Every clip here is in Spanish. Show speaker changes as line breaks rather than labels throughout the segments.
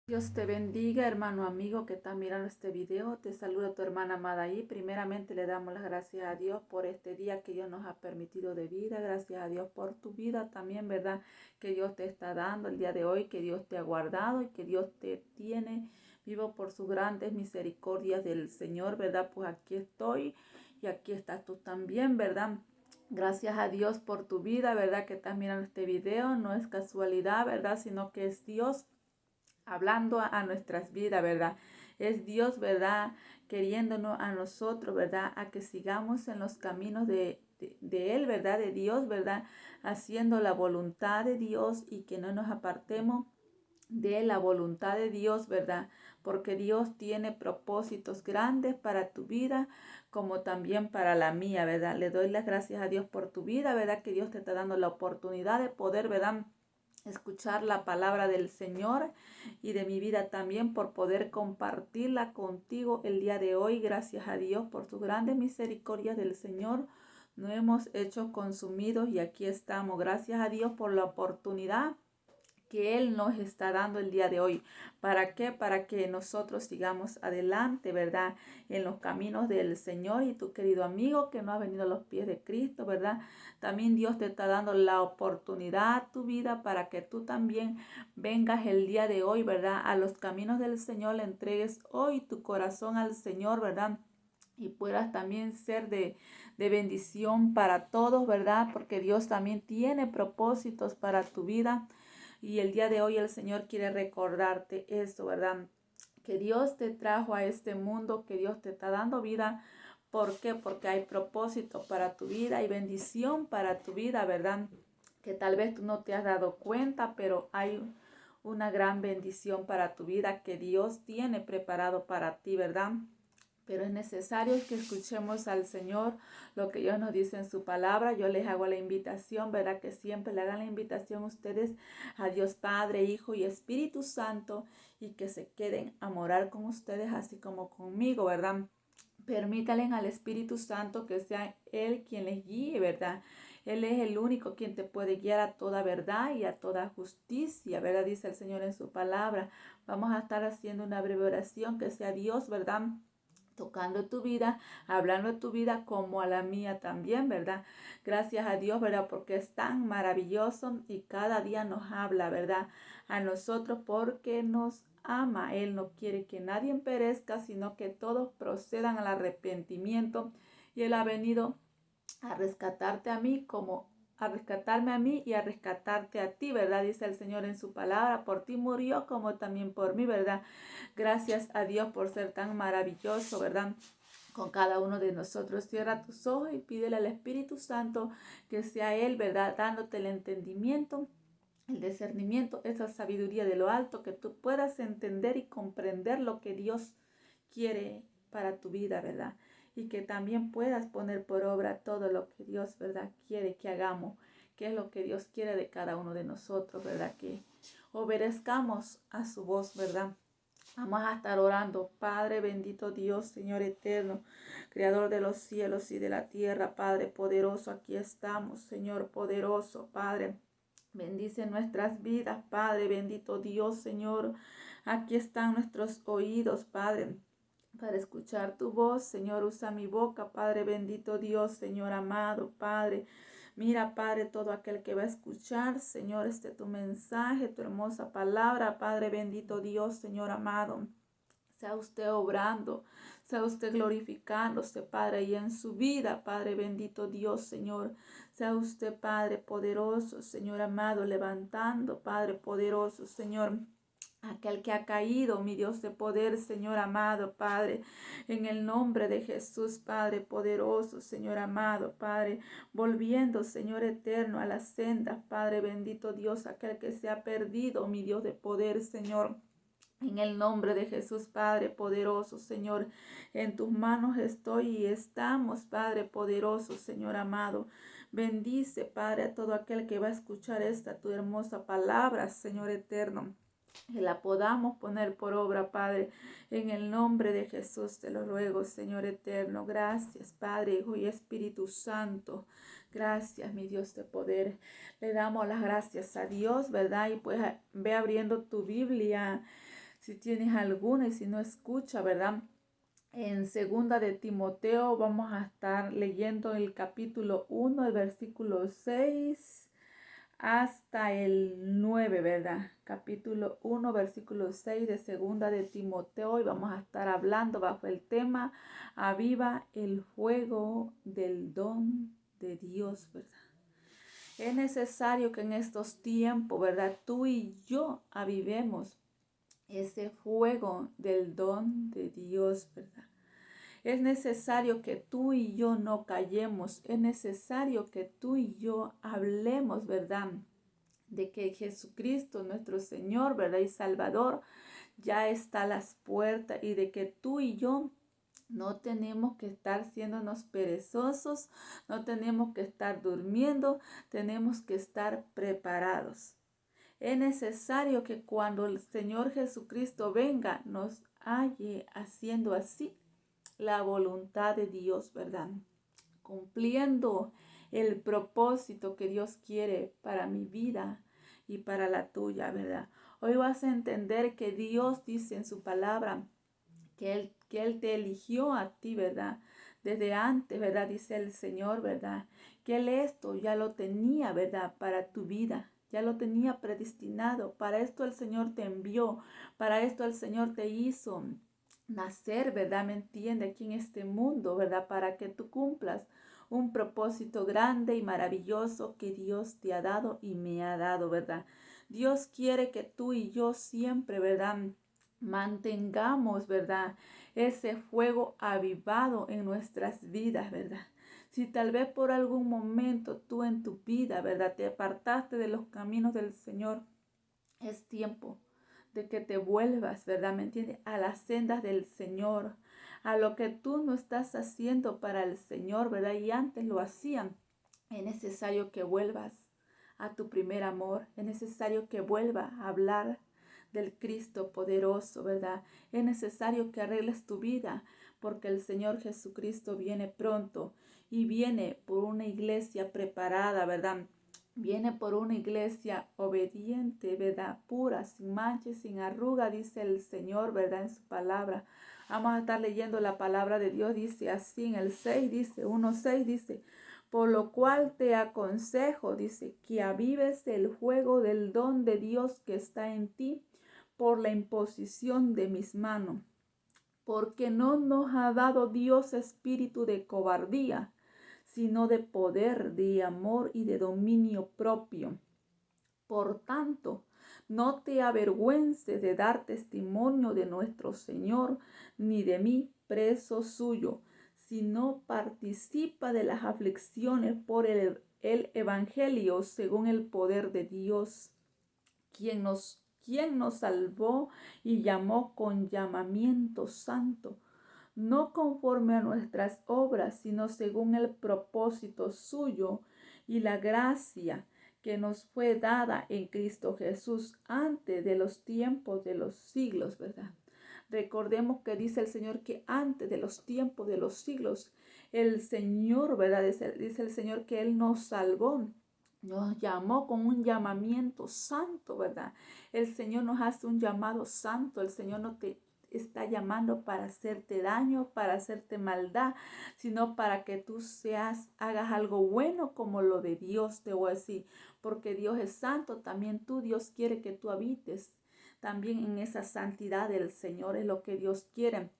Dios te bendiga, hermano amigo que está mirando este video. Te saluda tu hermana amada ahí. Primeramente le damos las gracias a Dios por este día que Dios nos ha permitido de vida. Gracias a Dios por tu vida también, ¿verdad? Que Dios te está dando el día de hoy, que Dios te ha guardado y que Dios te tiene vivo por sus grandes misericordias del Señor, ¿verdad? Pues aquí estoy y aquí estás tú también, ¿verdad? Gracias a Dios por tu vida, ¿verdad? Que estás mirando este video. No es casualidad, ¿verdad? Sino que es Dios hablando a nuestras vidas, ¿verdad? Es Dios, ¿verdad? Queriéndonos a nosotros, ¿verdad? A que sigamos en los caminos de Él, ¿verdad? De Dios, ¿verdad? Haciendo la voluntad de Dios y que no nos apartemos de la voluntad de Dios, ¿verdad? Porque Dios tiene propósitos grandes para tu vida, como también para la mía, ¿verdad? Le doy las gracias a Dios por tu vida, ¿verdad? Que Dios te está dando la oportunidad de poder, ¿verdad? Escuchar la palabra del Señor y de mi vida también por poder compartirla contigo el día de hoy. Gracias a Dios por sus grandes misericordias del Señor. No hemos hecho consumidos y aquí estamos. Gracias a Dios por la oportunidad que Él nos está dando el día de hoy. ¿Para qué? Para que nosotros sigamos adelante, ¿verdad? En los caminos del Señor. Y tu querido amigo que no ha venido a los pies de Cristo, ¿verdad? También Dios te está dando la oportunidad a tu vida para que tú también vengas el día de hoy, ¿verdad? A los caminos del Señor, le entregues hoy tu corazón al Señor, ¿verdad? Y puedas también ser de bendición para todos, ¿verdad? Porque Dios también tiene propósitos para tu vida. Y el día de hoy el Señor quiere recordarte esto, ¿verdad? Que Dios te trajo a este mundo, que Dios te está dando vida. ¿Por qué? Porque hay propósito para tu vida y bendición para tu vida, ¿verdad? Que tal vez tú no te has dado cuenta, pero hay una gran bendición para tu vida que Dios tiene preparado para ti, ¿verdad? Pero es necesario que escuchemos al Señor, lo que Dios nos dice en su palabra. Yo les hago la invitación, ¿verdad? Que siempre le hagan la invitación a ustedes, a Dios Padre, Hijo y Espíritu Santo, y que se queden a morar con ustedes, así como conmigo, ¿verdad? Permítanle al Espíritu Santo que sea Él quien les guíe, ¿verdad? Él es el único quien te puede guiar a toda verdad y a toda justicia, ¿verdad? Dice el Señor en su palabra. Vamos a estar haciendo una breve oración que sea Dios, ¿verdad? Tocando tu vida, hablando de tu vida como a la mía también, ¿verdad? Gracias a Dios, ¿verdad? Porque es tan maravilloso y cada día nos habla, ¿verdad? A nosotros porque nos ama. Él no quiere que nadie perezca, sino que todos procedan al arrepentimiento. Y Él ha venido a rescatarte a mí como a rescatarme a mí y a rescatarte a ti, ¿verdad? Dice el Señor en su palabra, por ti murió como también por mí, ¿verdad? Gracias a Dios por ser tan maravilloso, ¿verdad? Con cada uno de nosotros. Cierra tus ojos y pídele al Espíritu Santo que sea Él, ¿verdad? Dándote el entendimiento, el discernimiento, esa sabiduría de lo alto, que tú puedas entender y comprender lo que Dios quiere para tu vida, ¿verdad? Y que también puedas poner por obra todo lo que Dios, ¿verdad? Quiere que hagamos, que es lo que Dios quiere de cada uno de nosotros, ¿verdad? Que obedezcamos a su voz, ¿verdad? Vamos a estar orando. Padre bendito Dios, Señor eterno, Creador de los cielos y de la tierra, Padre poderoso, aquí estamos, Señor poderoso, Padre. Bendice nuestras vidas, Padre bendito Dios, Señor. Aquí están nuestros oídos, Padre, para escuchar tu voz. Señor, usa mi boca, Padre bendito Dios, Señor amado, Padre. Mira, Padre, todo aquel que va a escuchar, Señor, tu mensaje, tu hermosa palabra, Padre bendito Dios, Señor amado. Sea usted obrando, sea usted glorificándose, Padre, y en su vida, Padre bendito Dios, Señor. Sea usted, Padre poderoso, Señor amado, levantando, Padre poderoso, Señor. Aquel que ha caído, mi Dios de poder, Señor amado, Padre, en el nombre de Jesús, Padre poderoso, Señor amado, Padre, volviendo, Señor eterno, a las sendas, Padre bendito Dios, aquel que se ha perdido, mi Dios de poder, Señor. En el nombre de Jesús, Padre poderoso, Señor, en tus manos estoy y estamos, Padre poderoso, Señor amado. Bendice, Padre, a todo aquel que va a escuchar esta tu hermosa palabra, Señor eterno. Que la podamos poner por obra, Padre, en el nombre de Jesús te lo ruego, Señor eterno. Gracias, Padre, Hijo y Espíritu Santo. Gracias, mi Dios de poder. Le damos las gracias a Dios, ¿verdad? Y pues ve abriendo tu Biblia. Si tienes alguna y si no escucha, ¿verdad? En segunda de Timoteo vamos a estar leyendo el capítulo 1, el versículo 6 hasta el 9, ¿verdad? Capítulo 1, versículo 6 de segunda de Timoteo, y vamos a estar hablando bajo el tema Aviva el fuego del don de Dios, ¿verdad? Es necesario que en estos tiempos, ¿verdad? Tú y yo avivemos ese fuego del don de Dios, ¿verdad? Es necesario que tú y yo no callemos. Es necesario que tú y yo hablemos, ¿verdad? De que Jesucristo, nuestro Señor, ¿verdad? Y Salvador, ya está a las puertas, y de que tú y yo no tenemos que estar siéndonos perezosos, no tenemos que estar durmiendo, tenemos que estar preparados. Es necesario que cuando el Señor Jesucristo venga, nos halle haciendo así la voluntad de Dios, ¿verdad? Cumpliendo el propósito que Dios quiere para mi vida y para la tuya, ¿verdad? Hoy vas a entender que Dios dice en su palabra que Él te eligió a ti, ¿verdad? Desde antes, ¿verdad? Dice el Señor, ¿verdad? Que Él esto ya lo tenía, ¿verdad? Para tu vida. Ya lo tenía predestinado. Para esto el Señor te envió. Para esto el Señor te hizo nacer, ¿verdad? ¿Me entiende? Aquí en este mundo, ¿verdad? Para que tú cumplas un propósito grande y maravilloso que Dios te ha dado y me ha dado, ¿verdad? Dios quiere que tú y yo siempre, ¿verdad? Mantengamos, ¿verdad? Ese fuego avivado en nuestras vidas, ¿verdad? Si tal vez por algún momento tú en tu vida, ¿verdad? Te apartaste de los caminos del Señor, es tiempo de que te vuelvas, ¿verdad? ¿Me entiendes? A las sendas del Señor, a lo que tú no estás haciendo para el Señor, ¿verdad? Y antes lo hacían. Es necesario que vuelvas a tu primer amor. Es necesario que vuelvas a hablar del Cristo poderoso, ¿verdad? Es necesario que arregles tu vida, porque el Señor Jesucristo viene pronto y viene por una iglesia preparada, ¿verdad? Viene por una iglesia obediente, ¿verdad? Pura, sin mancha, sin arruga, dice el Señor, ¿verdad? En su palabra. Vamos a estar leyendo la palabra de Dios, dice así en el 6, dice, 1:6, dice, por lo cual te aconsejo, dice, que avives el fuego del don de Dios que está en ti por la imposición de mis manos. Porque no nos ha dado Dios espíritu de cobardía, sino de poder, de amor y de dominio propio. Por tanto, no te avergüences de dar testimonio de nuestro Señor, ni de mí, preso suyo, sino participa de las aflicciones por el Evangelio según el poder de Dios, quien nos salvó y llamó con llamamiento santo, no conforme a nuestras obras, sino según el propósito suyo y la gracia que nos fue dada en Cristo Jesús antes de los tiempos de los siglos, ¿verdad? Recordemos que dice el Señor que antes de los tiempos de los siglos, el Señor, ¿verdad? Dice el Señor que Él nos salvó. Nos llamó con un llamamiento santo, ¿verdad? El Señor nos hace un llamado santo. El Señor no te está llamando para hacerte daño, para hacerte maldad, sino para que tú hagas algo bueno como lo de Dios, te voy a decir, porque Dios es santo, también Dios quiere que tú habites también en esa santidad del Señor, es lo que Dios quiere.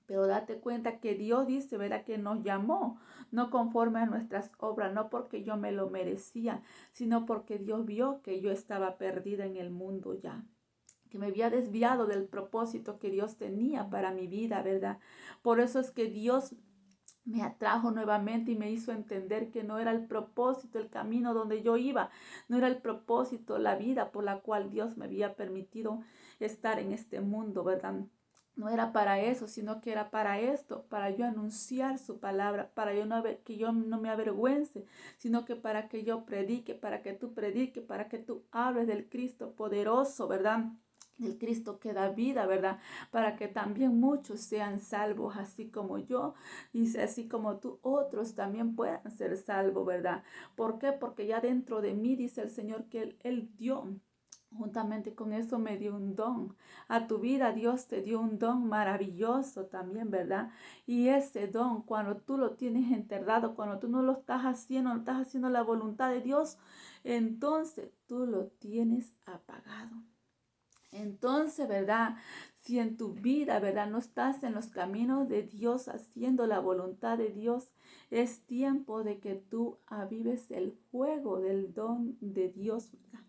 Pero date cuenta que Dios dice, ¿verdad? Que nos llamó, no conforme a nuestras obras, no porque yo me lo merecía, sino porque Dios vio que yo estaba perdida en el mundo ya, que me había desviado del propósito que Dios tenía para mi vida, ¿verdad? Por eso es que Dios me atrajo nuevamente y me hizo entender que no era el propósito, el camino donde yo iba, no era el propósito, la vida por la cual Dios me había permitido estar en este mundo, ¿verdad? No era para eso, sino que era para esto, para yo anunciar su palabra, para que yo no me avergüence, sino que para que yo predique, para que tú prediques, para que tú hables del Cristo poderoso, ¿verdad? Del Cristo que da vida, ¿verdad? Para que también muchos sean salvos, así como yo, y así como tú, otros también puedan ser salvos, ¿verdad? ¿Por qué? Porque ya dentro de mí, dice el Señor, que Él dio Juntamente con eso me dio un don. A tu vida Dios te dio un don maravilloso también, ¿verdad? Y ese don, cuando tú lo tienes enterrado, cuando tú no lo estás haciendo, no estás haciendo la voluntad de Dios, entonces tú lo tienes apagado. Entonces, ¿verdad? Si en tu vida, ¿verdad? No estás en los caminos de Dios haciendo la voluntad de Dios, es tiempo de que tú avives el fuego del don de Dios, ¿verdad?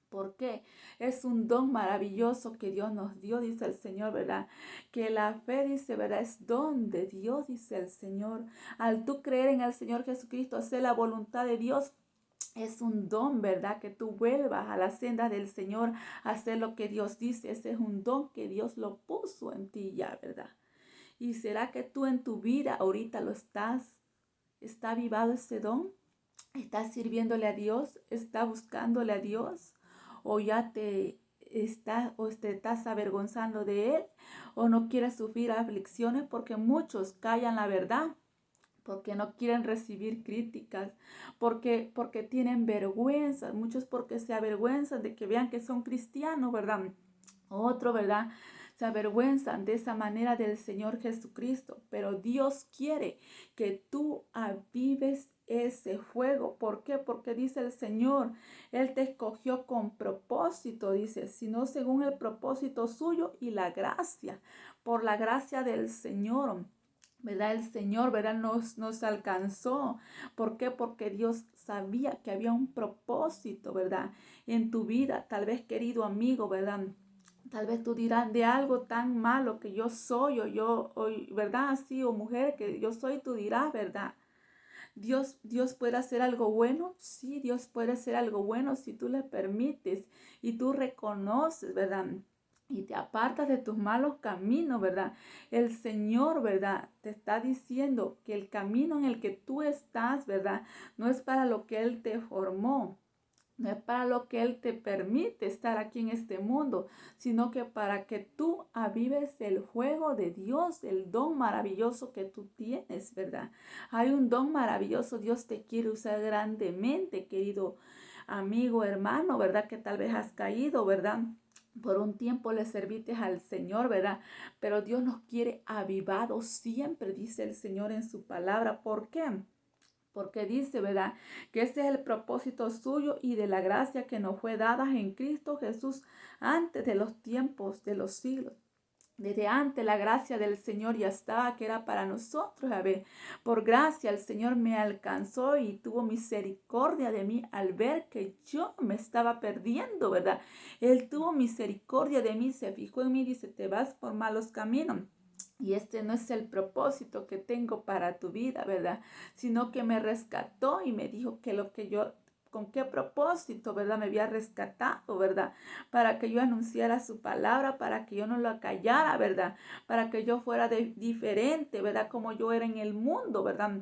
¿Por qué? Es un don maravilloso que Dios nos dio, dice el Señor, ¿verdad? Que la fe, dice, ¿verdad? Es don de Dios, dice el Señor. Al tú creer en el Señor Jesucristo, hacer la voluntad de Dios, es un don, ¿verdad? Que tú vuelvas a la senda del Señor a hacer lo que Dios dice. Ese es un don que Dios lo puso en ti ya, ¿verdad? ¿Y será que tú en tu vida ahorita lo estás? ¿Está avivado ese don? ¿Estás sirviéndole a Dios? ¿Estás buscándole a Dios? ¿O ya te estás avergonzando de Él? ¿O no quieres sufrir aflicciones? Porque muchos callan la verdad, porque no quieren recibir críticas, porque tienen vergüenza, muchos porque se avergüenzan de que vean que son cristianos, ¿verdad? Otro, ¿verdad? Se avergüenzan de esa manera del Señor Jesucristo, pero Dios quiere que tú avives ese fuego. ¿Por qué? Porque dice el Señor, Él te escogió con propósito, dice, sino según el propósito suyo y la gracia, por la gracia del Señor. ¿Verdad? El Señor, ¿verdad? Nos alcanzó. ¿Por qué? Porque Dios sabía que había un propósito, ¿verdad? En tu vida, tal vez, querido amigo, ¿verdad? Tal vez tú dirás de algo tan malo que yo soy, ¿verdad? Así, o mujer que yo soy, tú dirás, ¿verdad? Dios puede hacer algo bueno. Sí, Dios puede hacer algo bueno si tú le permites y tú reconoces, ¿verdad? Y te apartas de tus malos caminos, ¿verdad? El Señor, ¿verdad? Te está diciendo que el camino en el que tú estás, ¿verdad? No es para lo que Él te formó. No es para lo que Él te permite estar aquí en este mundo, sino que para que tú avives el fuego de Dios, el don maravilloso que tú tienes, ¿verdad? Hay un don maravilloso, Dios te quiere usar grandemente, querido amigo, hermano, ¿verdad? Que tal vez has caído, ¿verdad? Por un tiempo le serviste al Señor, ¿verdad? Pero Dios nos quiere avivados siempre, dice el Señor en su palabra. ¿Por qué? Porque dice, ¿verdad? Que ese es el propósito suyo y de la gracia que nos fue dada en Cristo Jesús antes de los tiempos de los siglos. Desde antes la gracia del Señor ya estaba, que era para nosotros. A ver, por gracia el Señor me alcanzó y tuvo misericordia de mí al ver que yo me estaba perdiendo, ¿verdad? Él tuvo misericordia de mí, se fijó en mí y dice, te vas por malos caminos. Y este no es el propósito que tengo para tu vida, ¿verdad? Sino que me rescató y me dijo que lo que yo, con qué propósito, ¿verdad? Me había rescatado, ¿verdad? Para que yo anunciara su palabra, para que yo no lo callara, ¿verdad? Para que yo fuera diferente, ¿verdad? Como yo era en el mundo, ¿verdad?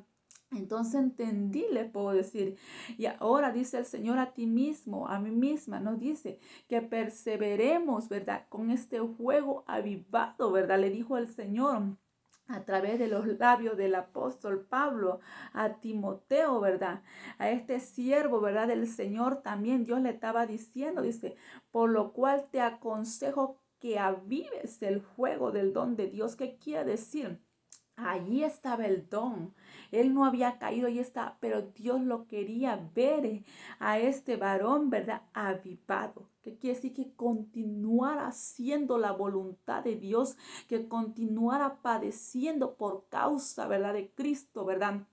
Entonces entendí, le puedo decir. Y ahora dice el Señor a ti mismo, a mí misma, nos dice que perseveremos, ¿verdad? Con este fuego avivado, ¿verdad? Le dijo el Señor a través de los labios del apóstol Pablo a Timoteo, ¿verdad? A este siervo, ¿verdad? Del Señor también Dios le estaba diciendo, dice, por lo cual te aconsejo que avives el fuego del don de Dios. ¿Qué quiere decir? Allí estaba el don. Él no había caído, ahí está, pero Dios lo quería ver a este varón, ¿verdad? Avivado. ¿Qué quiere decir? Que continuara haciendo la voluntad de Dios, que continuara padeciendo por causa, ¿verdad? De Cristo, ¿verdad?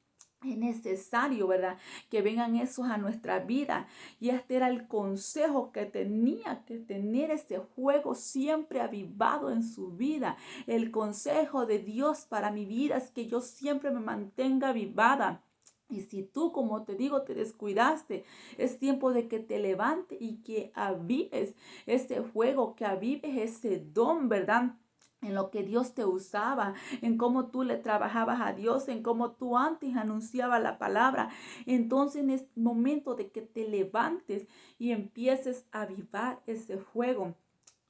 Es necesario, ¿verdad? Que vengan esos a nuestra vida. Y este era el consejo que tenía que tener ese fuego siempre avivado en su vida. El consejo de Dios para mi vida es que yo siempre me mantenga avivada. Y si tú, como te digo, te descuidaste, es tiempo de que te levantes y que avives ese fuego, que avives ese don, ¿verdad? En lo que Dios te usaba, en cómo tú le trabajabas a Dios, en cómo tú antes anunciabas la palabra. Entonces es momento de que te levantes y empieces a avivar ese fuego.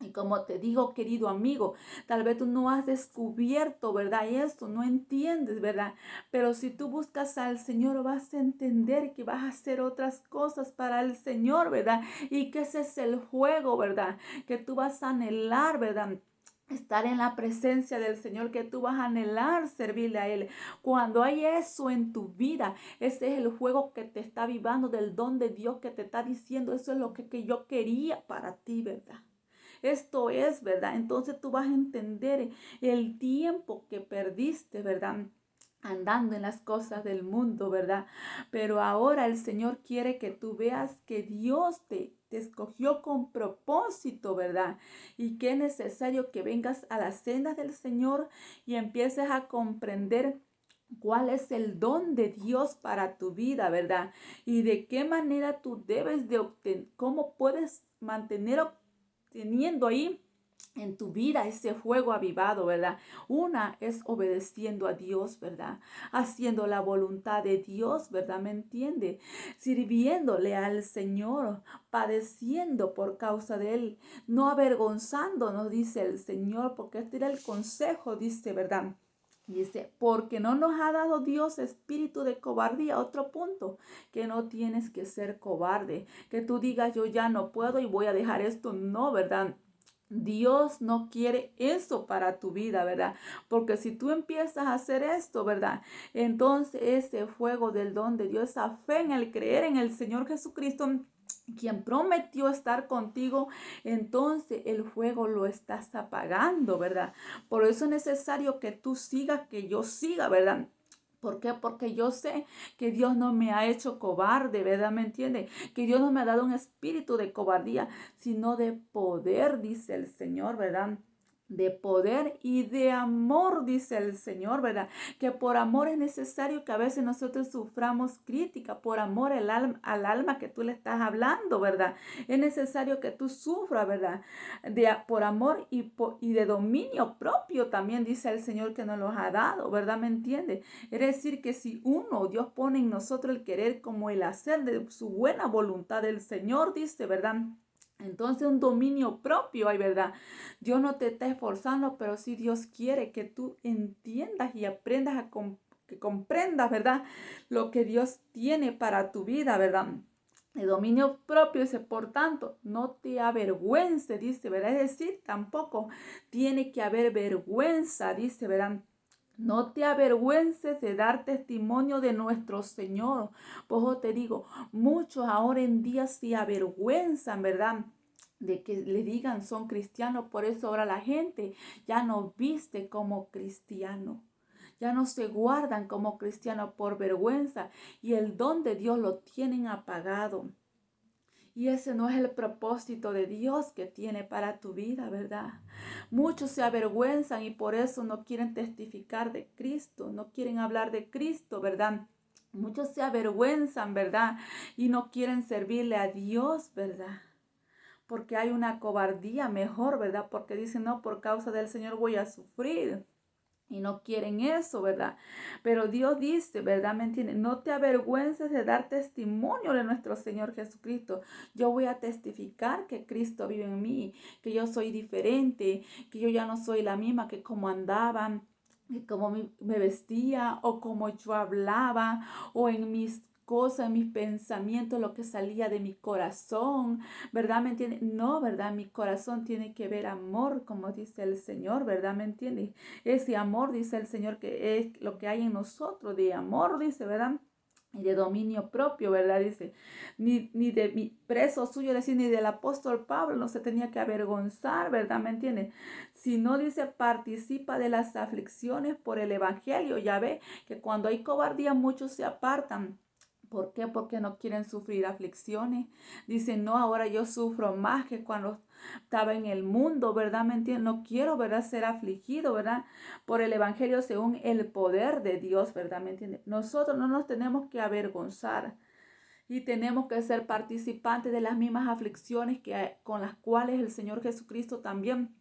Y como te digo, querido amigo, tal vez tú no has descubierto, ¿verdad? Esto, no entiendes, ¿verdad? Pero si tú buscas al Señor, vas a entender que vas a hacer otras cosas para el Señor, ¿verdad? Y que ese es el juego, ¿verdad? Que tú vas a anhelar, ¿verdad? Estar en la presencia del Señor, que tú vas a anhelar servirle a Él. Cuando hay eso en tu vida, ese es el juego que te está vivando del don de Dios que te está diciendo, eso es lo que yo quería para ti, ¿verdad? Esto es, ¿verdad? Entonces tú vas a entender el tiempo que perdiste, ¿verdad? Andando en las cosas del mundo, ¿verdad? Pero ahora el Señor quiere que tú veas que Dios te escogió con propósito, ¿verdad? Y que es necesario que vengas a las sendas del Señor y empieces a comprender cuál es el don de Dios para tu vida, ¿verdad? Y de qué manera tú debes de obtener, cómo puedes mantener teniendo ahí en tu vida ese fuego avivado, ¿verdad? Una es obedeciendo a Dios, ¿verdad? Haciendo la voluntad de Dios, ¿verdad? ¿Me entiende? Sirviéndole al Señor, padeciendo por causa de Él, no avergonzándonos, dice el Señor, porque este era el consejo, dice, ¿verdad? Dice, porque no nos ha dado Dios espíritu de cobardía. Otro punto, que no tienes que ser cobarde, que tú digas yo ya no puedo y voy a dejar esto. No, ¿verdad? Dios no quiere eso para tu vida, ¿verdad? Porque si tú empiezas a hacer esto, ¿verdad? Entonces ese fuego del don de Dios, esa fe en el creer en el Señor Jesucristo, quien prometió estar contigo, entonces el fuego lo estás apagando, ¿verdad? Por eso es necesario que tú sigas, que yo siga, ¿verdad? ¿Por qué? Porque yo sé que Dios no me ha hecho cobarde, ¿verdad? ¿Me entiende? Que Dios no me ha dado un espíritu de cobardía, sino de poder, dice el Señor, ¿verdad? De poder y de amor, dice el Señor, ¿verdad? Que por amor es necesario que a veces nosotros suframos crítica, por amor al alma que tú le estás hablando, ¿verdad? Es necesario que tú sufras, ¿verdad? Por amor y de dominio propio también, dice el Señor que nos los ha dado, ¿verdad? ¿Me entiende? Es decir, que si Dios pone en nosotros el querer como el hacer de su buena voluntad del Señor, dice, ¿verdad? Entonces un dominio propio hay, ¿verdad? Dios no te está esforzando, pero sí Dios quiere que tú entiendas y aprendas que comprendas, ¿verdad? Lo que Dios tiene para tu vida, ¿verdad? De dominio propio, dice, por tanto, no te avergüences, dice, ¿verdad? Es decir, tampoco tiene que haber vergüenza, dice, ¿verdad? No te avergüences de dar testimonio de nuestro Señor. Pues te digo, muchos ahora en día se avergüenzan, ¿verdad? De que le digan son cristianos. Por eso ahora la gente ya no viste como cristiano. Ya no se guardan como cristianos por vergüenza. Y el don de Dios lo tienen apagado. Y ese no es el propósito de Dios que tiene para tu vida, ¿verdad? Muchos se avergüenzan y por eso no quieren testificar de Cristo, no quieren hablar de Cristo, ¿verdad? Muchos se avergüenzan, ¿verdad? Y no quieren servirle a Dios, ¿verdad? Porque hay una cobardía mejor, ¿verdad? Porque dicen, no, por causa del Señor voy a sufrir. Y no quieren eso, ¿verdad? Pero Dios dice, ¿verdad? ¿Me entiendes? No te avergüences de dar testimonio de nuestro Señor Jesucristo. Yo voy a testificar que Cristo vive en mí, que yo soy diferente, que yo ya no soy la misma que como andaba, que como me vestía o como yo hablaba o en mis cosas, en mis pensamientos, lo que salía de mi corazón, ¿verdad? ¿Me entiendes? No, ¿verdad? Mi corazón tiene que ver amor, como dice el Señor, ¿verdad? ¿Me entiendes? Ese amor, dice el Señor, que es lo que hay en nosotros, de amor, dice, ¿verdad? Y de dominio propio, ¿verdad? Dice, ni de mi preso suyo, decir, ni del apóstol Pablo no se tenía que avergonzar, ¿verdad? ¿Me entiendes? Si no, dice, participa de las aflicciones por el evangelio. Ya ve que cuando hay cobardía muchos se apartan. ¿Por qué? Porque no quieren sufrir aflicciones. Dicen, no, ahora yo sufro más que cuando estaba en el mundo, ¿verdad? ¿Me entiendes? No quiero, ¿verdad? Ser afligido, ¿verdad? Por el evangelio según el poder de Dios, ¿verdad? ¿Me entiendes? Nosotros no nos tenemos que avergonzar y tenemos que ser participantes de las mismas aflicciones con las cuales el Señor Jesucristo también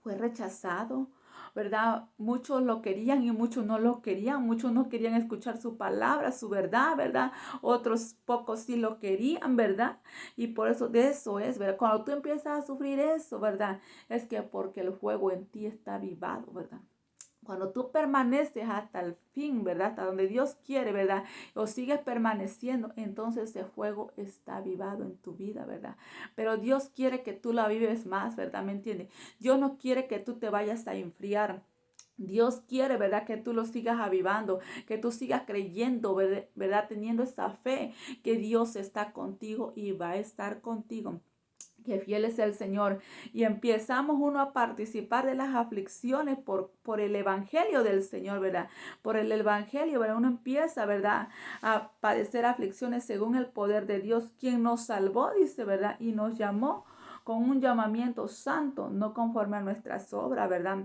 fue rechazado, ¿verdad? Muchos lo querían y muchos no lo querían. Muchos no querían escuchar su palabra, su verdad, ¿verdad? Otros pocos sí lo querían, ¿verdad? Y por eso, de eso es, ¿verdad? Cuando tú empiezas a sufrir eso, ¿verdad? Es que porque el fuego en ti está avivado, ¿verdad? Cuando tú permaneces hasta el fin, ¿verdad? Hasta donde Dios quiere, ¿verdad? O sigues permaneciendo, entonces ese fuego está avivado en tu vida, ¿verdad? Pero Dios quiere que tú la vives más, ¿verdad? ¿Me entiendes? Dios no quiere que tú te vayas a enfriar. Dios quiere, ¿verdad? Que tú lo sigas avivando, que tú sigas creyendo, ¿verdad? Teniendo esa fe que Dios está contigo y va a estar contigo. Que fiel es el Señor. Y empezamos uno a participar de las aflicciones por el Evangelio del Señor, ¿verdad? Por el Evangelio, ¿verdad? Uno empieza, ¿verdad? A padecer aflicciones según el poder de Dios, quien nos salvó, dice, ¿verdad? Y nos llamó con un llamamiento santo, no conforme a nuestras obras, ¿verdad?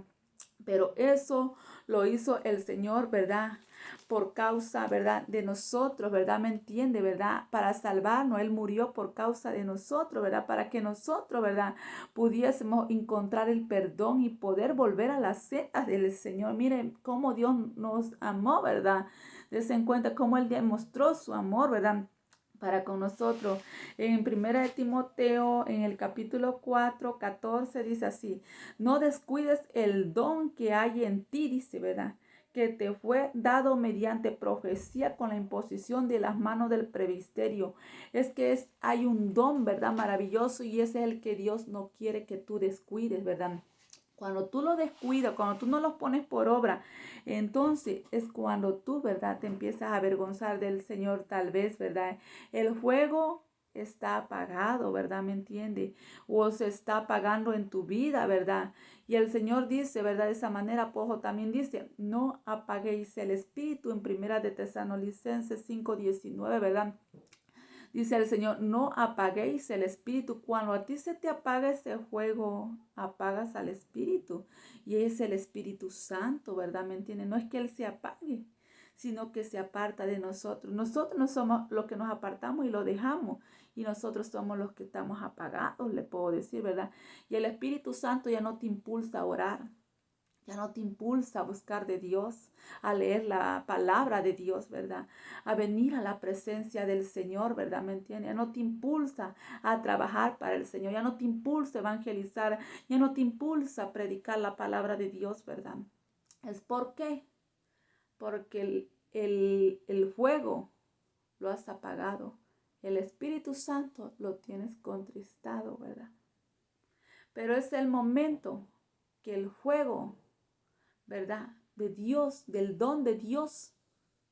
Pero eso lo hizo el Señor, ¿verdad? Por causa, ¿verdad? De nosotros, ¿verdad? ¿Me entiende, verdad? Para salvarnos, Él murió por causa de nosotros, ¿verdad? Para que nosotros, ¿verdad? Pudiésemos encontrar el perdón y poder volver a las sendas del Señor. Miren cómo Dios nos amó, ¿verdad? Desen cuenta cómo Él demostró su amor, ¿verdad? Para con nosotros. En 1 Timoteo, en el capítulo 4, 14, dice así: no descuides el don que hay en ti, dice, ¿verdad? Que te fue dado mediante profecía con la imposición de las manos del presbiterio. Es que hay un don, ¿verdad? Maravilloso, y ese es el que Dios no quiere que tú descuides, ¿verdad? Cuando tú lo descuidas, cuando tú no los pones por obra, entonces es cuando tú, ¿verdad? Te empiezas a avergonzar del Señor, tal vez, ¿verdad? El fuego está apagado, ¿verdad? ¿Me entiende? O se está apagando en tu vida, ¿verdad? Y el Señor dice, ¿verdad? De esa manera, Pojo también dice: no apaguéis el espíritu, en Primera de Tesalonicenses 5:19, ¿verdad? Dice el Señor: no apaguéis el espíritu. Cuando a ti se te apaga ese fuego, apagas al espíritu. Y es el Espíritu Santo, ¿verdad? ¿Me entienden? No es que Él se apague, sino que se aparta de nosotros. Nosotros no somos los que nos apartamos y lo dejamos. Y nosotros somos los que estamos apagados, le puedo decir, ¿verdad? Y el Espíritu Santo ya no te impulsa a orar. Ya no te impulsa a buscar de Dios, a leer la palabra de Dios, ¿verdad? A venir a la presencia del Señor, ¿verdad? ¿Me entiendes? Ya no te impulsa a trabajar para el Señor, ya no te impulsa a evangelizar, ya no te impulsa a predicar la palabra de Dios, ¿verdad? ¿Es por qué? Porque el fuego lo has apagado. El Espíritu Santo lo tienes contristado, ¿verdad? Pero es el momento que el fuego, ¿verdad? De Dios, del don de Dios,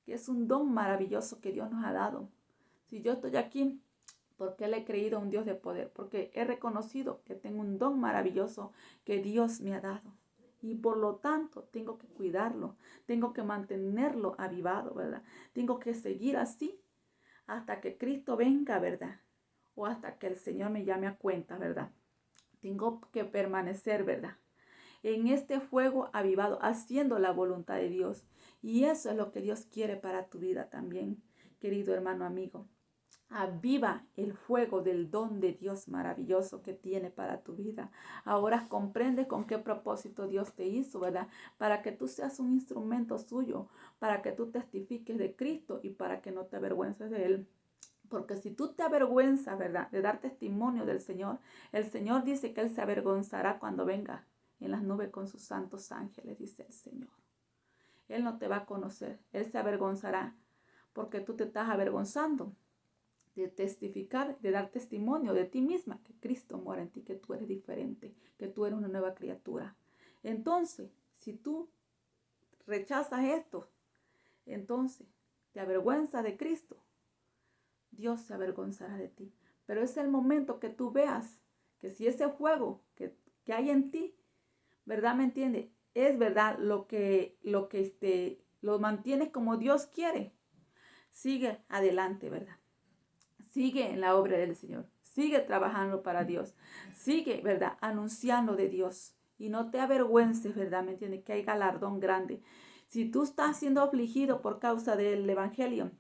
que es un don maravilloso que Dios nos ha dado. Si yo estoy aquí, porque le he creído a un Dios de poder, porque he reconocido que tengo un don maravilloso que Dios me ha dado. Y por lo tanto, tengo que cuidarlo, tengo que mantenerlo avivado, ¿verdad? Tengo que seguir así hasta que Cristo venga, ¿verdad? O hasta que el Señor me llame a cuenta, ¿verdad? Tengo que permanecer, ¿verdad? En este fuego avivado, haciendo la voluntad de Dios. Y eso es lo que Dios quiere para tu vida también, querido hermano amigo. Aviva el fuego del don de Dios maravilloso que tiene para tu vida. Ahora comprende con qué propósito Dios te hizo, ¿verdad? Para que tú seas un instrumento suyo, para que tú testifiques de Cristo y para que no te avergüences de Él. Porque si tú te avergüenzas, ¿verdad?, de dar testimonio del Señor, el Señor dice que Él se avergonzará cuando venga en las nubes con sus santos ángeles, dice el Señor. Él no te va a conocer, Él se avergonzará porque tú te estás avergonzando de testificar, de dar testimonio de ti misma, que Cristo mora en ti, que tú eres diferente, que tú eres una nueva criatura. Entonces, si tú rechazas esto, entonces te avergüenzas de Cristo, Dios se avergonzará de ti. Pero es el momento que tú veas que si ese fuego que hay en ti, ¿verdad? ¿Me entiende? Es verdad lo mantienes como Dios quiere. Sigue adelante, ¿verdad? Sigue en la obra del Señor. Sigue trabajando para Dios. Sigue, ¿verdad? Anunciando de Dios. Y no te avergüences, ¿verdad? ¿Me entiende? Que hay galardón grande. Si tú estás siendo afligido por causa del Evangelio,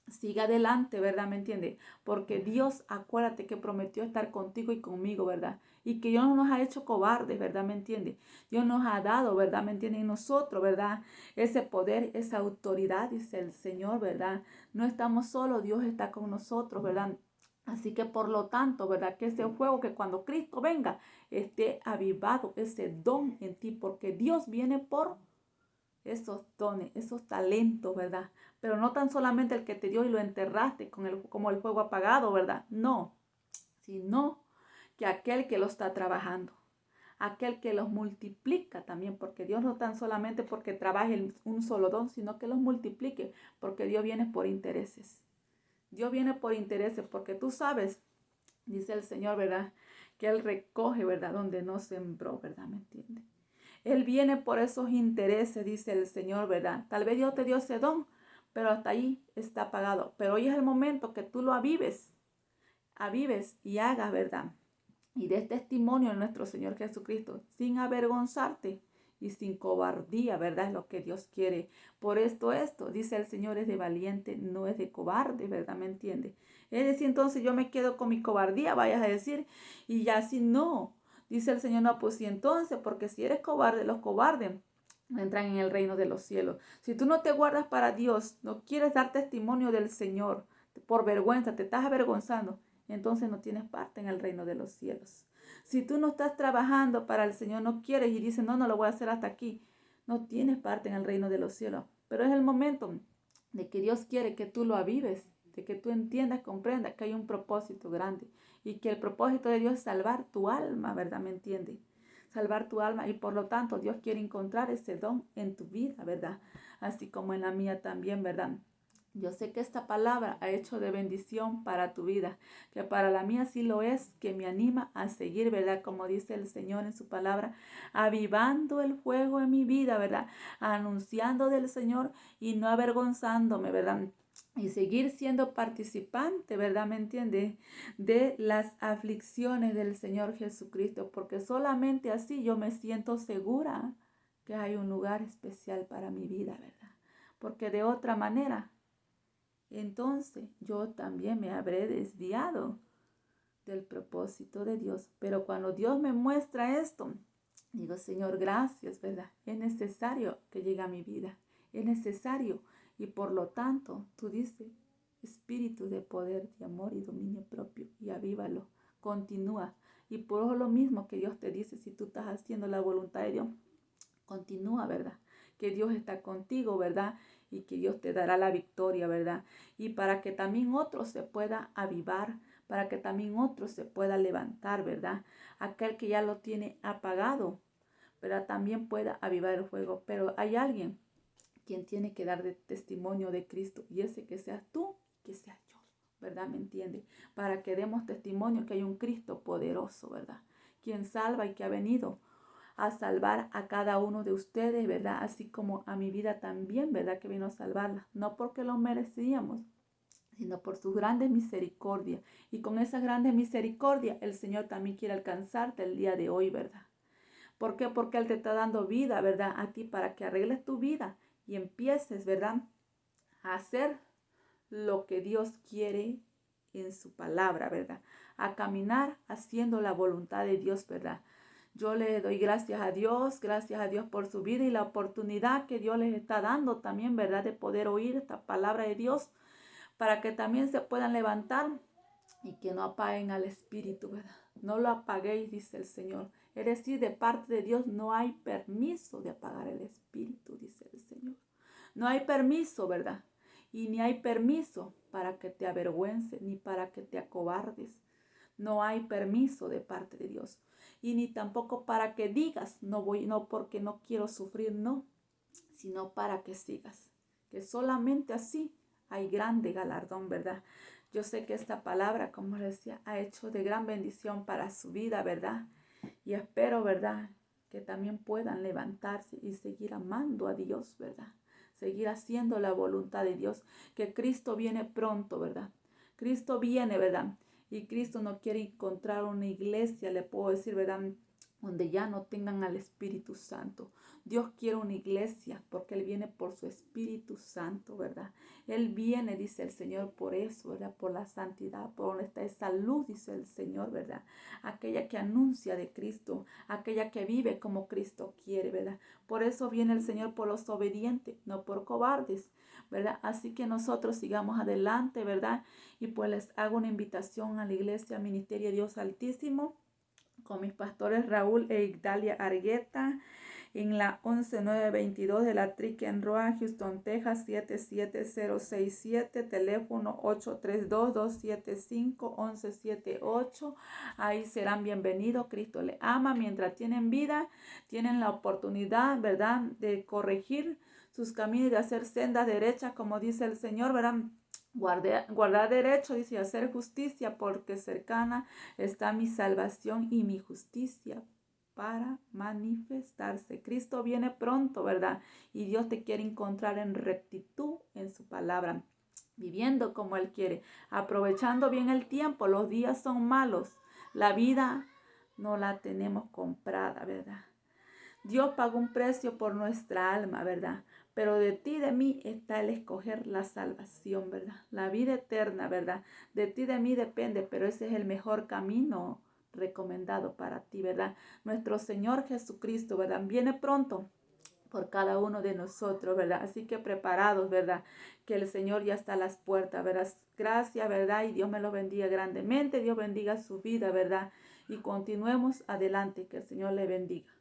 siga adelante, ¿verdad? ¿Me entiende? Porque Dios, acuérdate que prometió estar contigo y conmigo, ¿verdad? Y que Dios no nos ha hecho cobardes, ¿verdad? ¿Me entiende? Dios nos ha dado, ¿verdad? ¿Me entiende? Y nosotros, ¿verdad? Ese poder, esa autoridad, dice el Señor, ¿verdad? No estamos solos, Dios está con nosotros, ¿verdad? Así que por lo tanto, ¿verdad? Que ese fuego que cuando Cristo venga esté avivado, ese don en ti, porque Dios viene por esos dones, esos talentos, ¿verdad? Pero no tan solamente el que te dio y lo enterraste como el fuego apagado, ¿verdad? No, sino que aquel que lo está trabajando, aquel que los multiplica también, porque Dios no tan solamente porque trabaje un solo don, sino que los multiplique, porque Dios viene por intereses. Dios viene por intereses, porque tú sabes, dice el Señor, ¿verdad? Que Él recoge, ¿verdad? Donde no sembró, ¿verdad? ¿Me entiendes? Él viene por esos intereses, dice el Señor, ¿verdad? Tal vez Dios te dio ese don, pero hasta ahí está pagado. Pero hoy es el momento que tú lo avives y hagas, ¿verdad? Y des testimonio de nuestro Señor Jesucristo sin avergonzarte y sin cobardía, ¿verdad? Es lo que Dios quiere. Por esto, dice el Señor, es de valiente, no es de cobarde, ¿verdad? ¿Me entiende? Es decir, entonces yo me quedo con mi cobardía, vayas a decir, y ya si no, dice el Señor, no, pues sí, entonces, porque si eres cobarde, los cobardes no entran en el reino de los cielos. Si tú no te guardas para Dios, no quieres dar testimonio del Señor, por vergüenza, te estás avergonzando, entonces no tienes parte en el reino de los cielos. Si tú no estás trabajando para el Señor, no quieres y dices, no, no lo voy a hacer hasta aquí, no tienes parte en el reino de los cielos. Pero es el momento de que Dios quiere que tú lo avives, de que tú entiendas, comprendas que hay un propósito grande y que el propósito de Dios es salvar tu alma, ¿verdad? ¿Me entiendes? Salvar tu alma y por lo tanto Dios quiere encontrar ese don en tu vida, ¿verdad? Así como en la mía también, ¿verdad? Yo sé que esta palabra ha hecho de bendición para tu vida, que para la mía sí lo es, que me anima a seguir, ¿verdad? Como dice el Señor en su palabra, avivando el fuego en mi vida, ¿verdad? Anunciando del Señor y no avergonzándome, ¿verdad? Y seguir siendo participante, ¿verdad? ¿Me entiendes? De las aflicciones del Señor Jesucristo, porque solamente así yo me siento segura que hay un lugar especial para mi vida, ¿verdad? Porque de otra manera entonces yo también me habré desviado del propósito de Dios. Pero cuando Dios me muestra esto, digo, Señor, gracias, ¿verdad? Es necesario que llegue a mi vida. Es necesario. Y por lo tanto, tú dices, espíritu de poder, de amor y dominio propio. Y avívalo. Continúa. Y por eso lo mismo que Dios te dice, si tú estás haciendo la voluntad de Dios, continúa, ¿verdad? Que Dios está contigo, ¿verdad? Y que Dios te dará la victoria, ¿verdad? Y para que también otro se pueda avivar, para que también otro se pueda levantar, ¿verdad? Aquel que ya lo tiene apagado, ¿verdad? También pueda avivar el fuego. Pero hay alguien quien tiene que dar de testimonio de Cristo. Y ese que seas tú, que sea yo, ¿verdad? ¿Me entiende? Para que demos testimonio que hay un Cristo poderoso, ¿verdad? Quien salva y que ha venido a salvar a cada uno de ustedes, ¿verdad? Así como a mi vida también, ¿verdad? Que vino a salvarla. No porque lo merecíamos, sino por sus grandes misericordias. Y con esas grandes misericordias, el Señor también quiere alcanzarte el día de hoy, ¿verdad? ¿Por qué? Porque Él te está dando vida, ¿verdad? A ti para que arregles tu vida y empieces, ¿verdad? A hacer lo que Dios quiere en su palabra, ¿verdad? A caminar haciendo la voluntad de Dios, ¿verdad? Yo le doy gracias a Dios por su vida y la oportunidad que Dios les está dando también, ¿verdad? De poder oír esta palabra de Dios para que también se puedan levantar y que no apaguen al Espíritu, ¿verdad? No lo apaguéis, dice el Señor. Es decir, de parte de Dios no hay permiso de apagar el Espíritu, dice el Señor. No hay permiso, ¿verdad? Y ni hay permiso para que te avergüences, ni para que te acobardes. No hay permiso de parte de Dios. Y ni tampoco para que digas, no voy, no porque no quiero sufrir, no, sino para que sigas. Que solamente así hay grande galardón, ¿verdad? Yo sé que esta palabra, como les decía, ha hecho de gran bendición para su vida, ¿verdad? Y espero, ¿verdad? Que también puedan levantarse y seguir amando a Dios, ¿verdad? Seguir haciendo la voluntad de Dios. Que Cristo viene pronto, ¿verdad? Cristo viene, ¿verdad? Y Cristo no quiere encontrar una iglesia, le puedo decir, ¿verdad? donde ya no tengan al Espíritu Santo. Dios quiere una iglesia porque Él viene por su Espíritu Santo, ¿verdad? Él viene, dice el Señor, por eso, ¿verdad? Por la santidad, por donde está esa luz, dice el Señor, ¿verdad? Aquella que anuncia de Cristo, aquella que vive como Cristo quiere, ¿verdad? Por eso viene el Señor por los obedientes, no por cobardes, ¿verdad? Así que nosotros sigamos adelante, ¿verdad? Y pues les hago una invitación a la iglesia Ministerio de Dios Altísimo, con mis pastores Raúl e Igdalia Argueta, en la 11922 de la Tricken Road, Houston, Texas 77067, teléfono 832-275-1178. Ahí serán bienvenidos. Cristo les ama. Mientras tienen vida, tienen la oportunidad, ¿verdad?, de corregir sus caminos y de hacer sendas derechas, como dice el Señor, ¿verdad? Guardar derecho, dice, hacer justicia, porque cercana está mi salvación y mi justicia para manifestarse. Cristo viene pronto, ¿verdad? Y Dios te quiere encontrar en rectitud en su palabra, viviendo como Él quiere, aprovechando bien el tiempo. Los días son malos. La vida no la tenemos comprada, ¿verdad? Dios pagó un precio por nuestra alma, ¿verdad? Pero de ti y de mí está el escoger la salvación, ¿verdad? La vida eterna, ¿verdad? De ti y de mí depende, pero ese es el mejor camino recomendado para ti, ¿verdad? Nuestro Señor Jesucristo, ¿verdad? Viene pronto por cada uno de nosotros, ¿verdad? Así que preparados, ¿verdad? Que el Señor ya está a las puertas, ¿verdad? Gracias, ¿verdad? Y Dios me lo bendiga grandemente, Dios bendiga su vida, ¿verdad? Y continuemos adelante, que el Señor le bendiga.